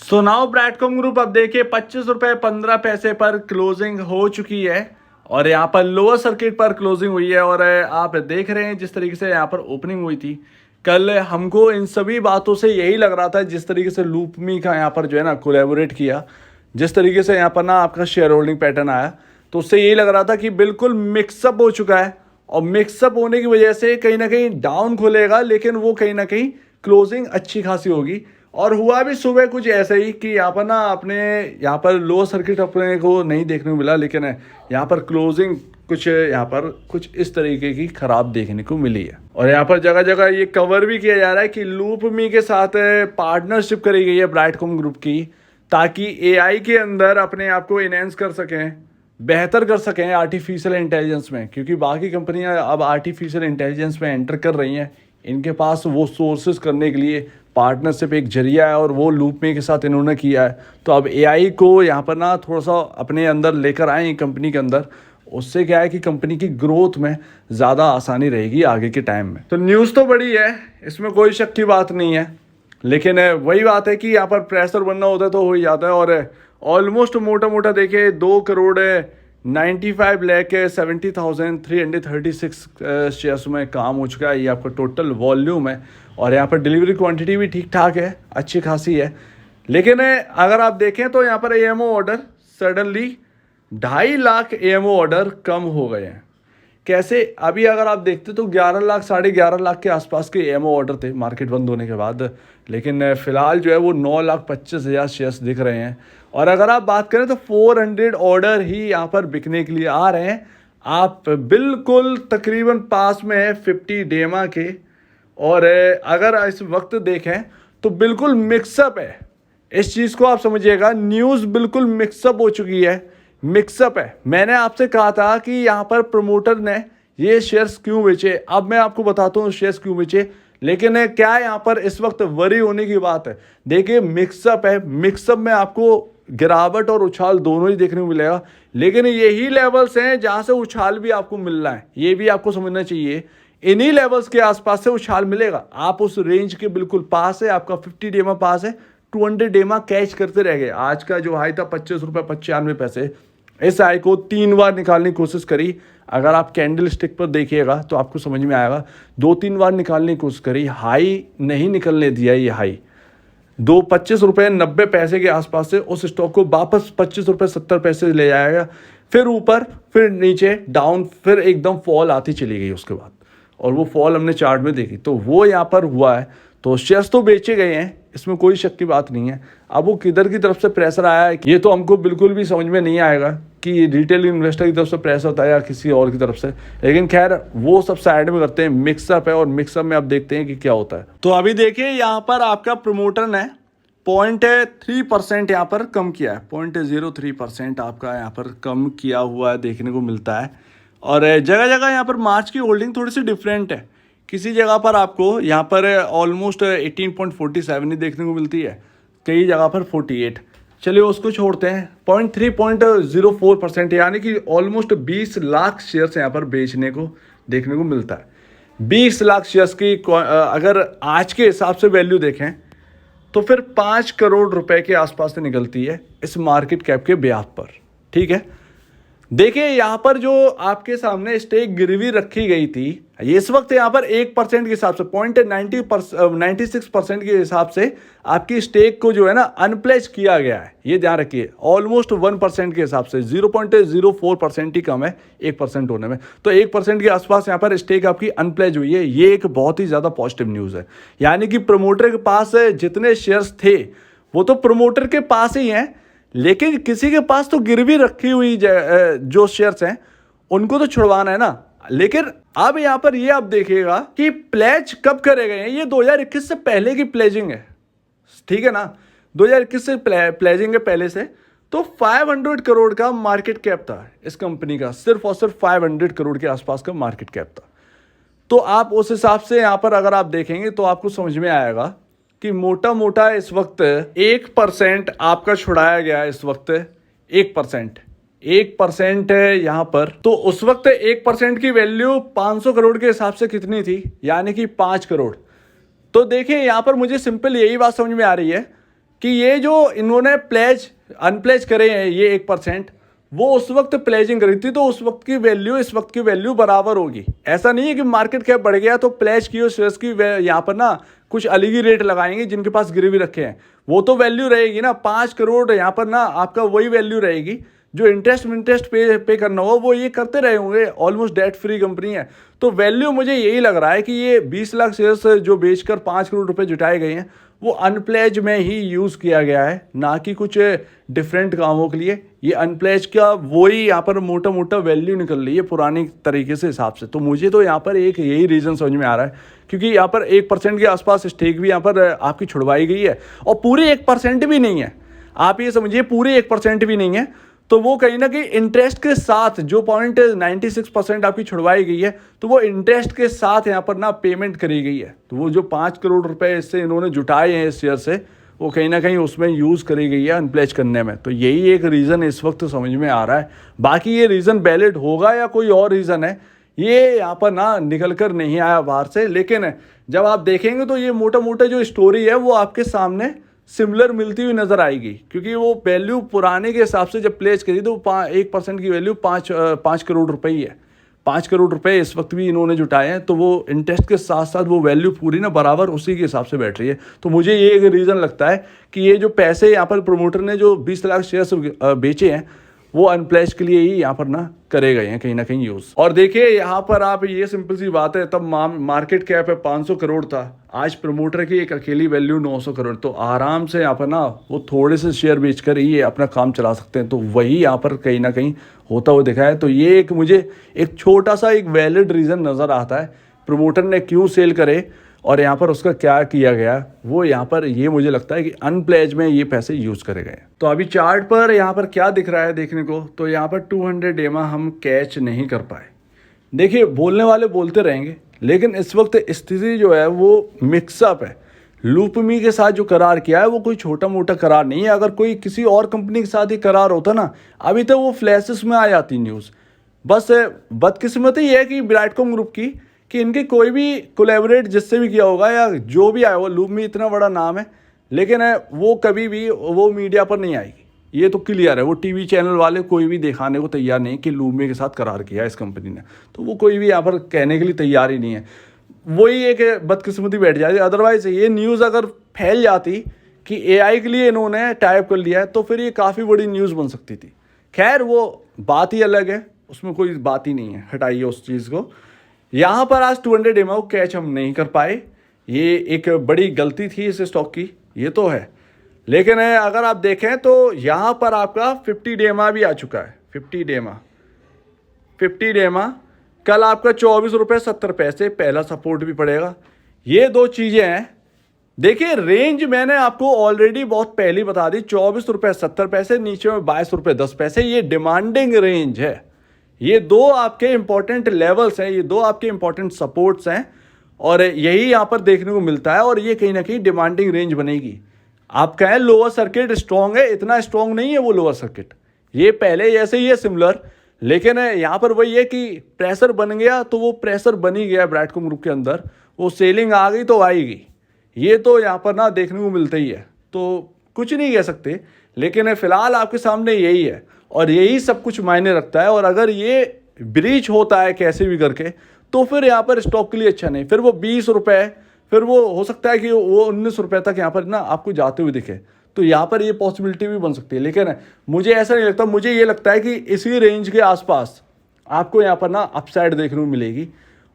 So now ब्रैडकॉम group अब देखिए 25 रुपये 15 पैसे पर क्लोजिंग हो चुकी है और यहाँ पर लोअर सर्किट पर क्लोजिंग हुई है। और आप देख रहे हैं जिस तरीके से यहाँ पर ओपनिंग हुई थी कल, हमको इन सभी बातों से यही लग रहा था, जिस तरीके से लूपमी का यहाँ पर जो है ना कोलैबोरेट किया, जिस तरीके से यहाँ पर ना आपका शेयर होल्डिंग पैटर्न आया, तो उससे यही लग रहा था कि बिल्कुल मिक्सअप हो चुका है। और मिक्सअप होने की वजह से कहीं ना कहीं डाउन खुलेगा, लेकिन वो कहीं ना कहीं क्लोजिंग अच्छी खासी होगी। और हुआ भी सुबह कुछ ऐसा ही कि यहाँ पर ना अपने यहाँ पर लो सर्किट अपने को नहीं देखने को मिला, लेकिन यहाँ पर क्लोजिंग कुछ यहाँ पर कुछ इस तरीके की खराब देखने को मिली है। और यहाँ पर जगह जगह ये कवर भी किया जा रहा है कि लूपमी के साथ पार्टनरशिप करी गई है ब्राइटकॉम ग्रुप की, ताकि एआई के अंदर अपने आप को इनहेंस कर सकें, बेहतर कर सकें आर्टिफिशियल इंटेलिजेंस में। क्योंकि बाकी कंपनियां अब आर्टिफिशियल इंटेलिजेंस में एंटर कर रही हैं, इनके पास वो सोर्सेज करने के लिए पार्टनरशिप एक जरिया है, और वो लूपमी के साथ इन्होंने किया है। तो अब एआई को यहाँ पर ना थोड़ा सा अपने अंदर लेकर आए कंपनी के अंदर, उससे क्या है कि कंपनी की ग्रोथ में ज़्यादा आसानी रहेगी आगे के टाइम में। तो न्यूज़ तो बड़ी है, इसमें कोई शक की बात नहीं है, लेकिन वही बात है कि यहाँ पर प्रेशर बनना होता है तो हो ही जाता है। और ऑलमोस्ट मोटा मोटा देखिए 2,95,70,336 शेयर्स में काम हो चुका है। ये आपका टोटल वॉल्यूम है, और यहाँ पर डिलीवरी क्वांटिटी भी ठीक ठाक है, अच्छी खासी है। लेकिन अगर आप देखें तो यहाँ पर AMO order suddenly 2.5 lakh AMO order कम हो गए हैं। कैसे? अभी अगर आप देखते तो 11 लाख 11.5 लाख के आसपास के एएमओ ऑर्डर थे मार्केट बंद होने के बाद, लेकिन फिलहाल जो है वो 9,25,000 शेयर्स दिख रहे हैं। और अगर आप बात करें तो 400 ऑर्डर ही यहाँ पर बिकने के लिए आ रहे हैं। आप बिल्कुल तकरीबन पास में है 50 डेमा के, और अगर इस वक्त देखें तो बिल्कुल मिक्सअप है। इस चीज़ को आप समझिएगा, न्यूज़ बिल्कुल मिक्सअप हो चुकी है, मिक्सअप है। मैंने आपसे कहा था कि यहाँ पर प्रमोटर ने ये शेयर्स क्यों बेचे, अब मैं आपको बताता हूँ शेयर्स क्यों बेचे। लेकिन क्या यहाँ पर इस वक्त वरी होने की बात है? देखिए मिक्सअप है, मिक्सअप में आपको गिरावट और उछाल दोनों ही देखने को मिलेगा, लेकिन यही लेवल्स हैं जहाँ से उछाल भी आपको मिल रहा है, ये भी आपको समझना चाहिए। इन्हीं लेवल्स के आसपास से उछाल मिलेगा, आप उस रेंज के बिल्कुल पास है, आपका 50 डेमा पास है, 200 डेमा कैच करते रह गए। आज का जो हाई था 25 रुपये 95 पैसे, इस हाई को 3 बार निकालने की कोशिश करी। अगर आप कैंडल स्टिक पर देखिएगा तो आपको समझ में आएगा, 2-3 बार निकालने की कोशिश करी, हाई नहीं निकलने दिया। ये हाई 25 रुपये 90 पैसे के आसपास से उस स्टॉक को वापस 25 रुपये 70 पैसे ले जाएगा, फिर ऊपर, फिर नीचे, डाउन, फिर एकदम फॉल आती चली गई उसके बाद। और वो फॉल हमने चार्ट में देखी, तो वो यहाँ पर हुआ है। तो शेयर्स तो बेचे गए हैं, इसमें कोई शक की बात नहीं है। अब वो किधर की तरफ से प्रेशर आया है ये तो हमको बिल्कुल भी समझ में नहीं आएगा कि रिटेल इन्वेस्टर की तरफ से प्रेशर होता है या किसी और की तरफ से। लेकिन खैर वो सब साइड में करते हैं, मिक्सअप है, और मिक्सअप में आप देखते हैं कि क्या होता है। तो अभी देखिए यहाँ पर आपका प्रमोटर ने 0.3% यहाँ पर कम किया है, 0.03% आपका यहाँ पर कम किया हुआ है देखने को मिलता है। और जगह जगह यहाँ पर मार्च की होल्डिंग थोड़ी सी डिफरेंट है। किसी जगह पर आपको यहाँ पर ऑलमोस्ट 18.47 ही देखने को मिलती है, कई जगह पर 48। चलिए उसको छोड़ते हैं। 0.04% यानी कि ऑलमोस्ट 20 लाख शेयर्स यहाँ पर बेचने को देखने को मिलता है। 20 लाख शेयर्स की अगर आज के हिसाब से वैल्यू देखें तो फिर 5 करोड़ रुपए के आसपास से निकलती है इस मार्केट कैप के ब्याज पर। ठीक है, देखिए यहाँ पर जो आपके सामने स्टेक गिरवी रखी गई थी, ये इस वक्त यहाँ पर 1% के हिसाब से 0.96% के हिसाब से आपकी स्टेक को जो है ना अनप्लेज किया गया है। ये ध्यान रखिए, ऑलमोस्ट 1% के हिसाब से 0.04% ही कम है 1% होने में। तो 1% के आसपास यहाँ पर स्टेक आपकी अनप्लेज हुई है। ये एक बहुत ही ज़्यादा पॉजिटिव न्यूज़ है। यानी कि प्रमोटर के पास जितने शेयर्स थे वो तो प्रमोटर के पास ही हैं, लेकिन किसी के पास तो गिरवी रखी हुई जो शेयर्स हैं उनको तो छुड़वाना है ना। लेकिन अब यहाँ पर ये आप देखिएगा कि प्लेज कब करे गए हैं, ये 2021 से पहले की प्लेजिंग है। ठीक है ना, 2021 से प्लेजिंग है पहले से। तो 500 करोड़ का मार्केट कैप था इस कंपनी का, सिर्फ और सिर्फ 500 करोड़ के आसपास का मार्केट कैप था। तो आप उस हिसाब से यहाँ पर अगर आप देखेंगे तो आपको समझ में आएगा कि मोटा मोटा इस वक्त 1% आपका छुड़ाया गया है। इस वक्त 1% है यहाँ पर। तो उस वक्त 1% की वैल्यू 500 करोड़ के हिसाब से कितनी थी, यानी कि 5 करोड़। तो देखिए यहाँ पर मुझे सिंपल यही बात समझ में आ रही है कि ये जो इन्होंने प्लेज अनप्लेज करे हैं ये 1%, वो उस वक्त प्लेजिंग करी थी तो उस वक्त की वैल्यू इस वक्त की वैल्यू बराबर होगी। ऐसा नहीं है कि मार्केट कैप बढ़ गया तो प्लेज की और शेयर्स की यहाँ पर ना कुछ अलग ही रेट लगाएंगे जिनके पास गिरवी रखे हैं, वो तो वैल्यू रहेगी ना 5 करोड़ यहाँ पर ना आपका वही वैल्यू रहेगी। जो इंटरेस्ट पे करना होगा वो ये करते रहे होंगे, ऑलमोस्ट डेट फ्री कंपनी है। तो वैल्यू मुझे यही लग रहा है कि ये 20 लाख शेयर्स जो बेचकर 5 करोड़ रुपए जुटाए गए हैं वो अनप्लेज में ही यूज़ किया गया है, ना कि कुछ डिफरेंट कामों के लिए। ये अनप्लेज का वही यहाँ पर मोटा मोटा वैल्यू निकल रही है पुरानी तरीके से हिसाब से। तो मुझे तो यहाँ पर एक यही रीज़न समझ में आ रहा है, क्योंकि यहाँ पर 1% के आसपास स्टेक भी यहाँ पर आपकी छुड़वाई गई है और पूरे 1% भी नहीं है। आप ये समझिए पूरे 1% भी नहीं है, तो वो कहीं ना कहीं इंटरेस्ट के साथ जो 0.96% आपकी छुड़वाई गई है तो वो इंटरेस्ट के साथ यहाँ पर ना पेमेंट करी गई है। तो वो जो 5 करोड़ रुपए इससे इन्होंने जुटाए हैं इस शेयर से, वो कहीं ना कहीं उसमें यूज़ करी गई है अनप्लेज करने में। तो यही एक रीज़न इस वक्त समझ में आ रहा है। बाकी ये रीज़न वैलिड होगा या कोई और रीज़न है ये यहाँ पर ना निकल कर नहीं आया बाहर से, लेकिन जब आप देखेंगे तो ये मोटा मोटा जो स्टोरी है वो आपके सामने सिमिलर मिलती हुई नज़र आएगी, क्योंकि वो वैल्यू पुराने के हिसाब से जब प्लेस करी तो 1% की वैल्यू 5 करोड़ रुपए ही है। 5 करोड़ रुपए इस वक्त भी इन्होंने जुटाए हैं, तो वो इंटरेस्ट के साथ साथ वो वैल्यू पूरी ना बराबर उसी के हिसाब से बैठ रही है। तो मुझे ये एक रीज़न लगता है कि ये जो पैसे यहाँ पर प्रमोटर ने जो 20 लाख शेयर्स बेचे हैं वो अनप्लेज के लिए ही यहाँ पर ना करे गए हैं कहीं ना कहीं यूज़। और देखिए यहाँ पर आप ये सिंपल सी बात है, तब मार्केट कैप है 500 करोड़ था, आज प्रमोटर की एक अकेली वैल्यू 900 करोड़। तो आराम से यहाँ पर ना वो थोड़े से शेयर बेचकर ही अपना काम चला सकते हैं। तो वही यहाँ पर कहीं ना कहीं होता हुआ दिखा है। तो ये एक मुझे एक छोटा सा एक वैलिड रीज़न नज़र आता है प्रमोटर ने क्यों सेल करे और यहाँ पर उसका क्या किया गया, वो यहाँ पर ये मुझे लगता है कि अनप्लेज में ये पैसे यूज़ करे गए। तो अभी चार्ट पर यहाँ पर क्या दिख रहा है देखने को, तो यहाँ पर 200 EMA हम कैच नहीं कर पाए। देखिए बोलने वाले बोलते रहेंगे, लेकिन इस वक्त स्थिति जो है वो मिक्सअप है। लूपमी के साथ जो करार किया है वो कोई छोटा मोटा करार नहीं है। अगर कोई किसी और कंपनी के साथ ही करार होता ना, अभी तक वो फ्लैशेस में आ जाती न्यूज़। बस बदकिस्मती है कि विराटकॉम ग्रुप की कि इनके कोई भी कोलैबोरेट जिससे भी किया होगा या जो भी आया होगा, लूपमी इतना बड़ा नाम है लेकिन वो कभी भी वो मीडिया पर नहीं आएगी, ये तो क्लियर है। वो टीवी चैनल वाले कोई भी दिखाने को तैयार नहीं कि लूपमी के साथ करार किया इस कंपनी ने, तो वो कोई भी यहाँ पर कहने के लिए तैयार ही नहीं है। वही एक बदकिस्मती बैठ जाती। अदरवाइज ये न्यूज़ अगर फैल जाती कि AI के लिए इन्होंने टाइप कर लिया है तो फिर ये काफ़ी बड़ी न्यूज़ बन सकती थी। खैर वो बात ही अलग है, उसमें कोई बात ही नहीं है, हटाइए उस चीज़ को। यहाँ पर आज 200 EMA को कैच हम नहीं कर पाए, ये एक बड़ी गलती थी इस स्टॉक की, ये तो है। लेकिन अगर आप देखें तो यहाँ पर आपका 50 EMA भी आ चुका है। 50 EMA कल आपका 24 रुपये 70 पैसे पहला सपोर्ट भी पड़ेगा। ये दो चीज़ें हैं। देखिए रेंज मैंने आपको ऑलरेडी बहुत पहले बता दी, 24 रुपये 70 पैसे, नीचे में 22 रुपये 10 पैसे, ये डिमांडिंग रेंज है। ये दो आपके इंपॉर्टेंट लेवल्स हैं, ये दो आपके इंपॉर्टेंट सपोर्ट्स हैं और यही यहाँ पर देखने को मिलता है और ये कहीं ना कहीं डिमांडिंग रेंज बनेगी। आप कहें लोअर सर्किट स्ट्रॉन्ग है, इतना स्ट्रॉन्ग नहीं है वो लोअर सर्किट, ये पहले जैसे ही है सिमिलर, लेकिन यहाँ पर वही है कि प्रेशर बन गया तो वो प्रेशर बन ही गया विराटकॉम ग्रुप के अंदर, वो सेलिंग आ गई तो आएगी, ये तो यहाँ पर ना देखने को मिलता ही है। तो कुछ नहीं कह सकते, लेकिन फिलहाल आपके सामने यही है और यही सब कुछ मायने रखता है। और अगर ये ब्रीच होता है कैसे भी करके तो फिर यहाँ पर स्टॉक के लिए अच्छा नहीं, फिर वो 20 रुपये, फिर वो हो सकता है कि वो 19 रुपये तक यहाँ पर ना आपको जाते हुए दिखे, तो यहाँ पर ये पॉसिबिलिटी भी बन सकती है। लेकिन मुझे ऐसा नहीं लगता, मुझे ये लगता है कि इसी रेंज के आसपास आपको यहाँ पर ना अपसाइड देखने को मिलेगी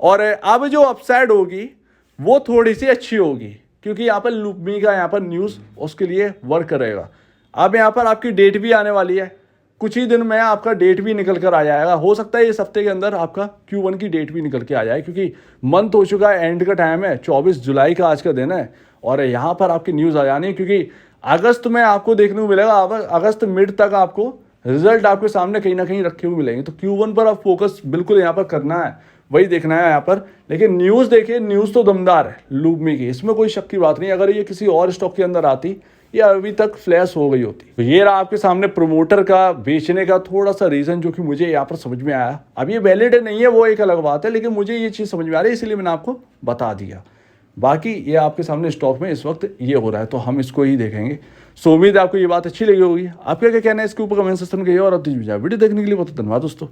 और अब जो अपसाइड होगी वो थोड़ी सी अच्छी होगी, क्योंकि यहाँ पर लूपमी का यहाँ पर न्यूज़ उसके लिए वर्क करेगा। अब यहाँ पर आपकी डेट भी आने वाली है, कुछ ही दिन में आपका डेट भी निकल कर आ जाएगा। हो सकता है इस हफ्ते के अंदर आपका Q1 की डेट भी निकल के आ जाए, क्योंकि मंथ हो चुका है, एंड का टाइम है, 24 जुलाई का आज का दिन है और यहाँ पर आपकी न्यूज़ आ जानी है, क्योंकि अगस्त में आपको देखने को मिलेगा। अगस्त मिड तक आपको रिजल्ट आपके सामने कहीं ना कहीं रखे हुए मिलेंगे। तो Q1 पर आप फोकस बिल्कुल यहाँ पर करना है, वही देखना है यहाँ पर। लेकिन न्यूज़ देखिए, न्यूज़ तो दमदार है लूपमी की, इसमें कोई शक की बात नहीं। अगर ये किसी और स्टॉक के अंदर आती या अभी तक फ्लैश हो गई होती। तो ये रहा आपके सामने प्रमोटर का बेचने का थोड़ा सा रीज़न, जो कि मुझे यहाँ पर समझ में आया। अब ये वैलिड नहीं है वो एक अलग बात है, लेकिन मुझे ये चीज़ समझ में आ रही है, इसलिए मैंने आपको बता दिया। बाकी ये आपके सामने स्टॉक में इस वक्त ये हो रहा है, तो हम इसको ही देखेंगे। सो उम्मीद है आपको ये बात अच्छी लगी होगी। आपका क्या कहना है इसके ऊपर कमेंट सेक्शन में कहिए, और अब वीडियो देखने के लिए बहुत धन्यवाद दोस्तों।